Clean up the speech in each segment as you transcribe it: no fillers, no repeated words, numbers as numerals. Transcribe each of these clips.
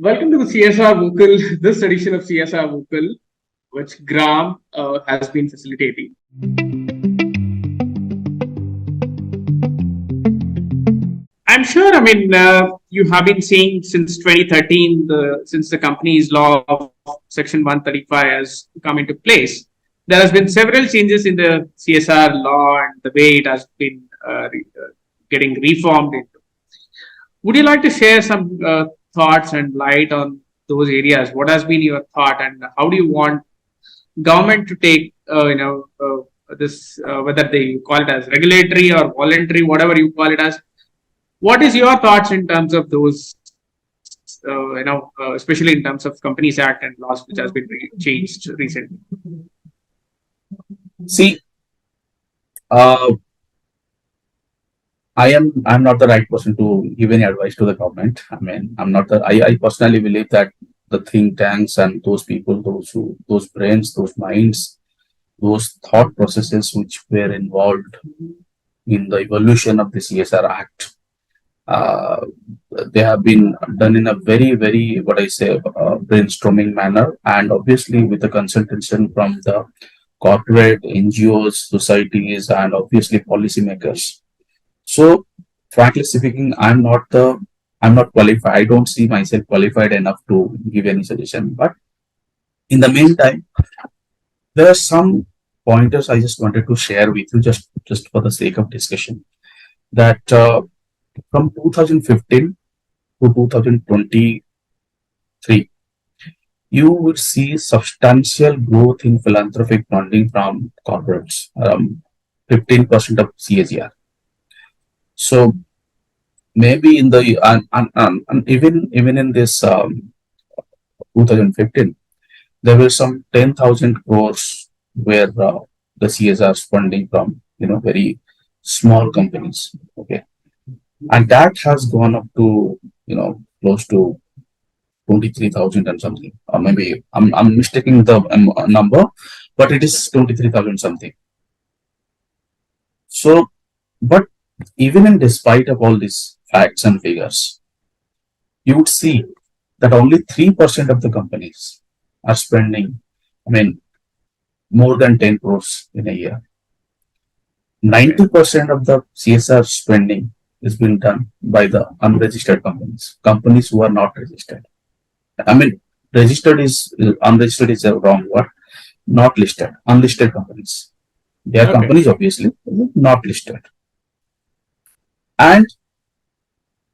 Welcome to the CSR Vocal, this edition of CSR Vocal, which GRAAM has been facilitating. I'm sure, you have been seeing since 2013, since the company's law of Section 135 has come into place, there has been several changes in the CSR law and the way it has been getting reformed into. Would you like to share some thoughts and light on those areas? What has been your thought, and how do you want government to take, this, whether they call it as regulatory or voluntary, whatever you call it as? What is your thoughts in terms of those, especially in terms of Companies Act and laws which has been changed recently? See, uh, I'm not the right person to give any advice to the government. I mean, I'm not the. I personally believe that the think tanks and those people, those brains, those minds, those thought processes which were involved in the evolution of the CSR Act, uh, they have been done in a very what I say brainstorming manner, and obviously with the consultation from the corporate NGOs, societies, and obviously policymakers. So, frankly speaking, I'm not qualified. I don't see myself qualified enough to give any suggestion. But in the meantime, there are some pointers I just wanted to share with you, just for the sake of discussion. That from 2015 to 2023, you would see substantial growth in philanthropic funding from corporates, 15% of CAGR. So maybe in the and even in this 2015, there were some 10,000 crores where the CSR funding from very small companies. Okay, and that has gone up to close to 23,000 and something, or maybe I'm mistaking the number, but it is 23,000 something. So, but even in despite of all these facts and figures, you would see that only 3% of the companies are spending, I mean, more than 10 crores in a year. 90% of the CSR spending is being done by the unregistered companies who are not registered. I mean, unregistered is a wrong word, not listed, unlisted companies. They are Okay. companies, obviously, not listed. And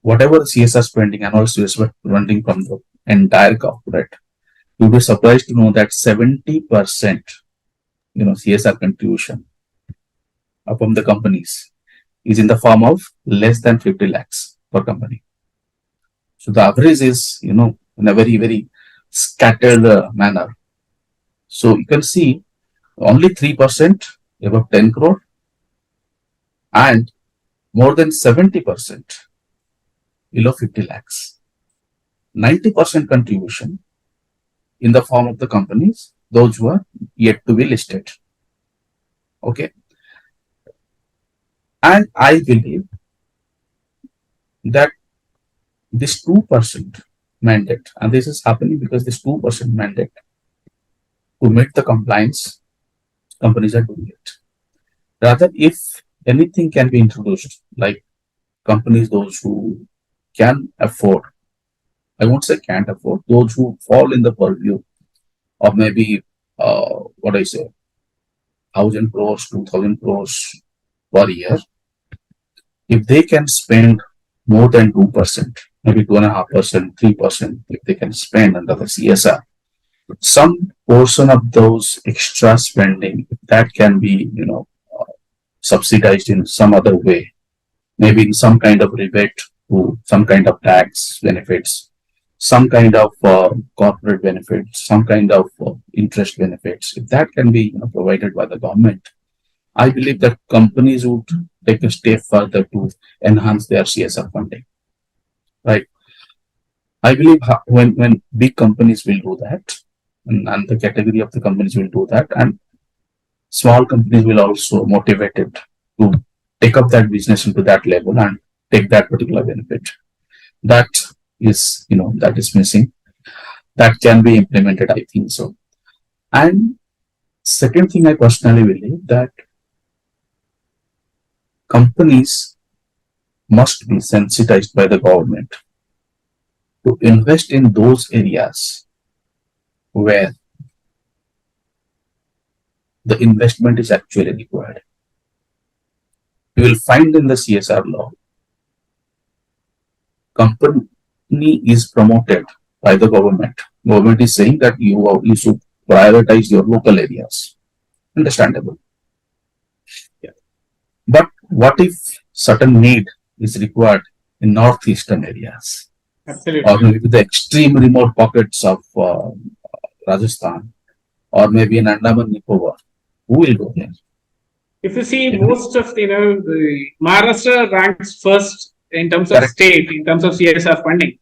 whatever CSR spending and also spending from the entire corporate, you'll be surprised to know that 70%, CSR contribution from the companies is in the form of less than 50 lakhs per company. So the average is, in a very scattered manner. So you can see only 3% above 10 crore and more than 70% below 50 lakhs. 90% contribution in the form of the companies, those who are yet to be listed. Okay. And I believe that this 2% mandate, and this is happening because this 2% mandate to meet the compliance, companies are doing it. Rather, if anything can be introduced, like companies, those who can afford, I won't say can't afford, those who fall in the purview of maybe, what I say, 1,000 crores, 2,000 crores per year, if they can spend more than 2%, maybe 2.5%, 3%, if they can spend under the CSR, some portion of those extra spending that can be, subsidized in some other way, maybe in some kind of rebate to some kind of tax benefits, some kind of corporate benefits, some kind of interest benefits. If that can be provided by the government, I believe that companies would take a step further to enhance their CSR funding. Right? I believe when big companies will do that, and the category of the companies will do that, and small companies will also motivated to take up that business into that level and take that particular benefit. That is missing. that can be implemented, I think so. And second thing, I personally believe that companies must be sensitized by the government to invest in those areas where the investment is actually required. You will find in the CSR law, company is promoted by the government. Government is saying that you should prioritize your local areas. Understandable. Yeah. But what if certain need is required in northeastern areas, or Absolutely. maybe the extreme remote pockets of Rajasthan, or maybe in Andaman Nicobar? Who will go there? If you see Every, most of the Maharashtra ranks first in terms of correct. state, in terms of CSR funding.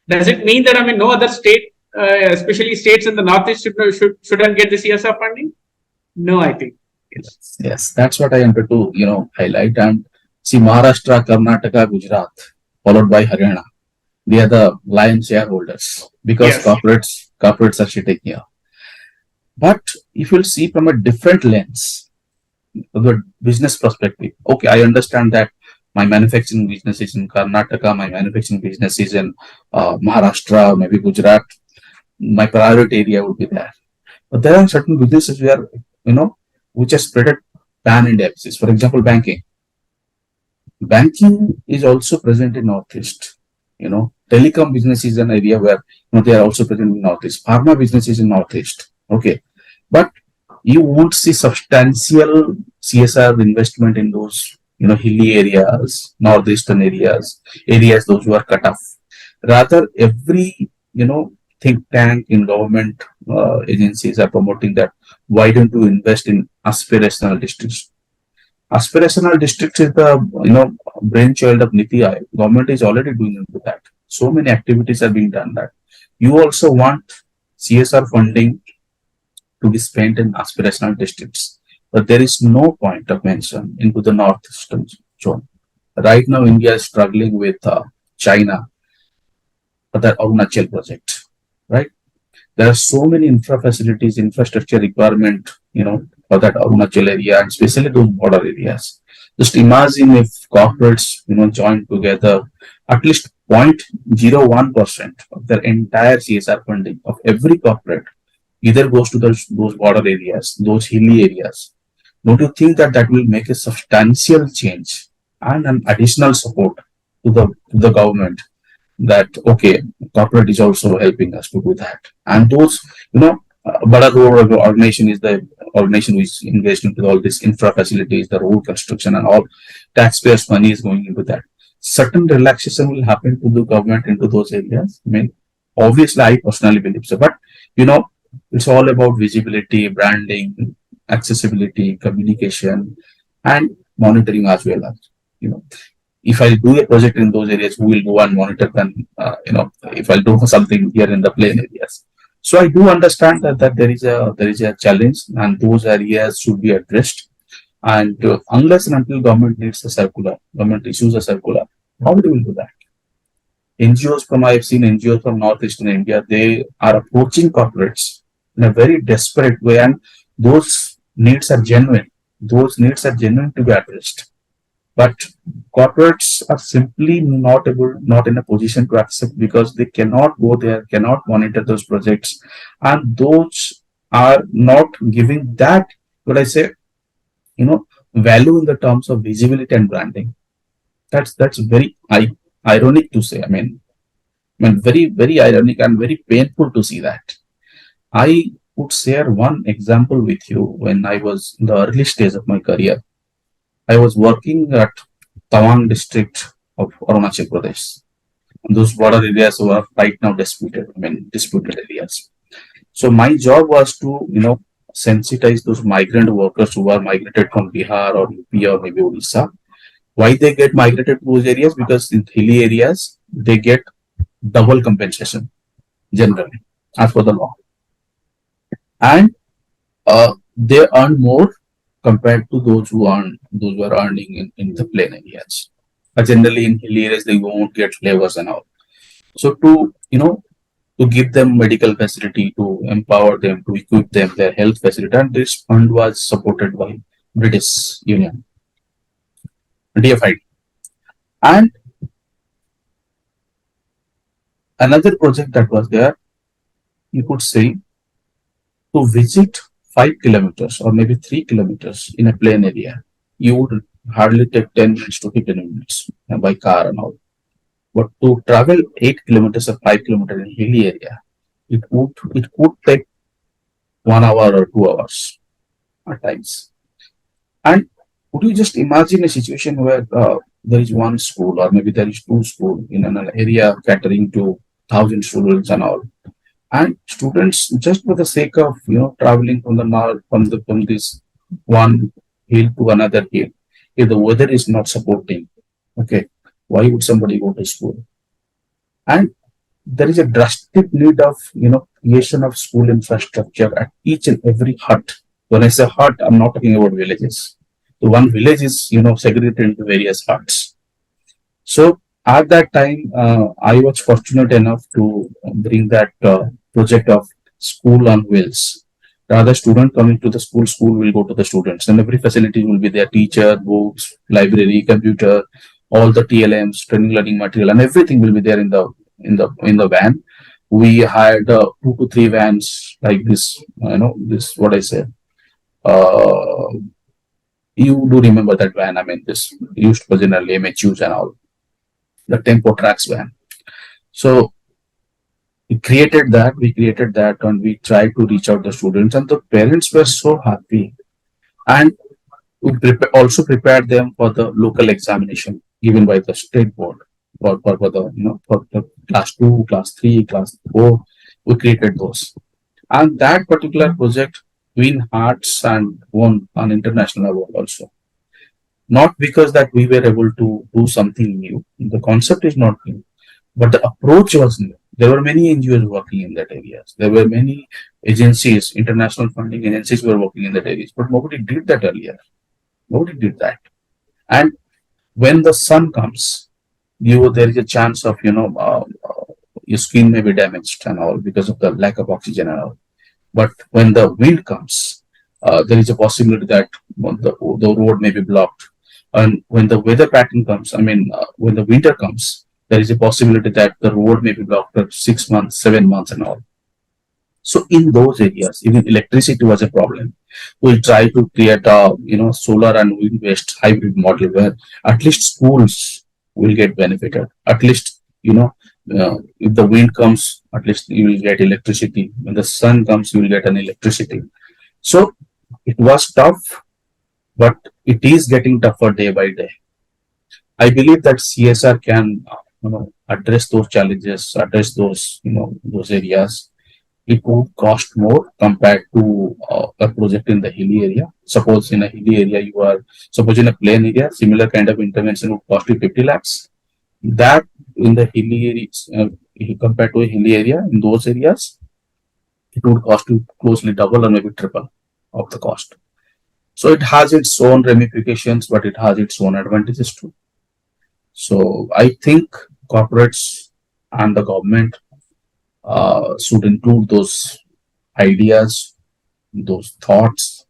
Does it mean that no other state, especially states in the northeast, shouldn't get the CSR funding? No, I think yes. Yes, that's what I wanted to highlight. And see, Maharashtra, Karnataka, Gujarat, followed by Haryana. They are the lion shareholders because Yes. corporates are sitting here. But if you'll see from a different lens, the business perspective, okay, I understand that my manufacturing business is in Karnataka, my manufacturing business is in Maharashtra, maybe Gujarat. My priority area would be there. But there are certain businesses where, which are spread at pan India basis. For example, banking. Banking is also present in Northeast. Telecom business is an area where they are also present in Northeast. Pharma business is in Northeast. Okay. But you won't see substantial CSR investment in those, hilly areas, northeastern areas those who are cut off. Rather, every, think tank in government agencies are promoting that. Why don't you invest in aspirational districts? Aspirational districts is the brainchild of Niti Aayog. Government is already doing into that. So many activities are being done that. You also want CSR funding to be spent in aspirational districts, but there is no point of mention into the northeastern zone. Right now, India is struggling with China for that Arunachal project, right? There are so many infrastructure requirement, for that Arunachal area, and especially those border areas. Just imagine if corporates, join together, at least 0.01% of their entire CSR funding of every corporate either goes to those border areas, those hilly areas. Don't you think that that will make a substantial change and an additional support to the government, that okay, corporate is also helping us to do that? And those, Bada Road organization is the organization which is engaged into all this infra facilities, the road construction and all. Taxpayers' money is going into that. Certain relaxation will happen to the government into those areas. I mean, obviously, I personally believe so. But it's all about visibility, branding, accessibility, communication, and monitoring as well. As if I do a project in those areas, who will go and monitor them? If I do something here in the plain areas. So I do understand that there is a challenge, and those areas should be addressed. And unless and until government issues a circular, how do we do that? I've seen NGOs from northeastern India, they are approaching corporates in a very desperate way, and those needs are genuine. Those needs are genuine to be addressed. But corporates are simply not in a position to accept, because they cannot go there, cannot monitor those projects, and those are not giving that, what I say, value in the terms of visibility and branding. That's very ironic to say. I mean, very, very ironic and very painful to see that. I would share one example with you. When I was in the early stage of my career, I was working at Tawang district of Arunachal Pradesh. And those border areas were right now disputed areas. So my job was to, sensitize those migrant workers who are migrated from Bihar or UP or maybe Odisha. Why they get migrated to those areas? Because in hilly areas, they get double compensation generally as per the law. And they earn more compared to those who are earning in the plain areas. But generally in hilly areas they won't get flavors and all. So to to give them medical facility, to empower them, to equip them, their health facility. And this fund was supported by British Union, DFID. And another project that was there, you could say, to visit 5 kilometers or maybe 3 kilometers in a plain area, you would hardly take 10 minutes to 15 minutes by car and all. But to travel 8 kilometers or 5 kilometers in hilly area, it could take 1 hour or 2 hours at times. And would you just imagine a situation where there is one school or maybe there is two school in an area catering to 1,000 students and all, and students just for the sake of traveling from the north from this one hill to another hill, if the weather is not supporting, okay, why would somebody go to school? And there is a drastic need of creation of school infrastructure at each and every hut. When I say hut, I'm not talking about villages. So one village is segregated into various huts. So at that time, I was fortunate enough to bring that project of school on wheels. Rather, student coming to the school will go to the students, and every facility will be there: teacher, books, library, computer, all the TLMs, training learning material, and everything will be there in the van. We had 2 to 3 vans like this. This what I say. Uh, you do remember that van? I mean, this used originally MHUs and all, the tempo tracks van. So we created that, and we tried to reach out the students, and the parents were so happy. And we also prepared them for the local examination given by the state board for the for the class 2, class 3, class 4. We created those, and that particular project win hearts and won an international award also. Not because that we were able to do something new. The concept is not new, but the approach was new. There were many NGOs working in that areas. There were many agencies, international funding agencies were working in that areas, but nobody did that earlier. Nobody did that. And when the sun comes, there is a chance of your skin may be damaged and all because of the lack of oxygen and all. But when the wind comes, there is a possibility that the road may be blocked. And when the weather pattern comes, when the winter comes, there is a possibility that the road may be blocked for 6 months, 7 months, and all. So in those areas, even electricity was a problem. We try to create a solar and wind-based hybrid model where at least schools will get benefited. At least if the wind comes, at least you will get electricity. When the sun comes, you will get an electricity. So it was tough, but it is getting tougher day by day. I believe that CSR can address those challenges, address those areas. It would cost more compared to a project in the hilly area. Suppose in a hilly area suppose in a plain area, similar kind of intervention would cost you 50 lakhs. That in the hilly areas, compared to a hilly area, in those areas, it would cost you closely double or maybe triple of the cost. So it has its own ramifications, but it has its own advantages too. So I think corporates and the government should include those ideas, those thoughts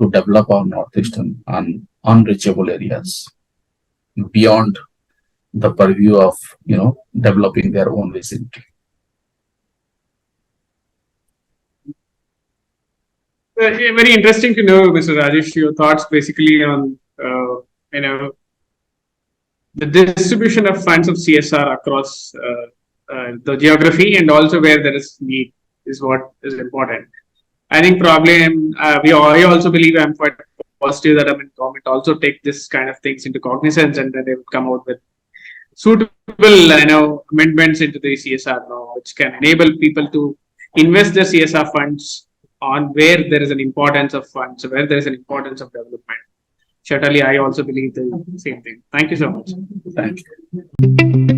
to develop our northeastern and unreachable areas beyond the purview of developing their own vicinity. Very interesting to know, Mr. Rajesh, your thoughts basically on the distribution of funds of CSR across the geography and also where there is need is what is important. I think probably I also believe I'm quite positive that government also take this kind of things into cognizance and then they will come out with suitable amendments into the CSR law, which can enable people to invest the CSR funds on where there is an importance of funds, where there is an importance of development. Certainly, I also believe the same thing. Thank you so much. Thank you.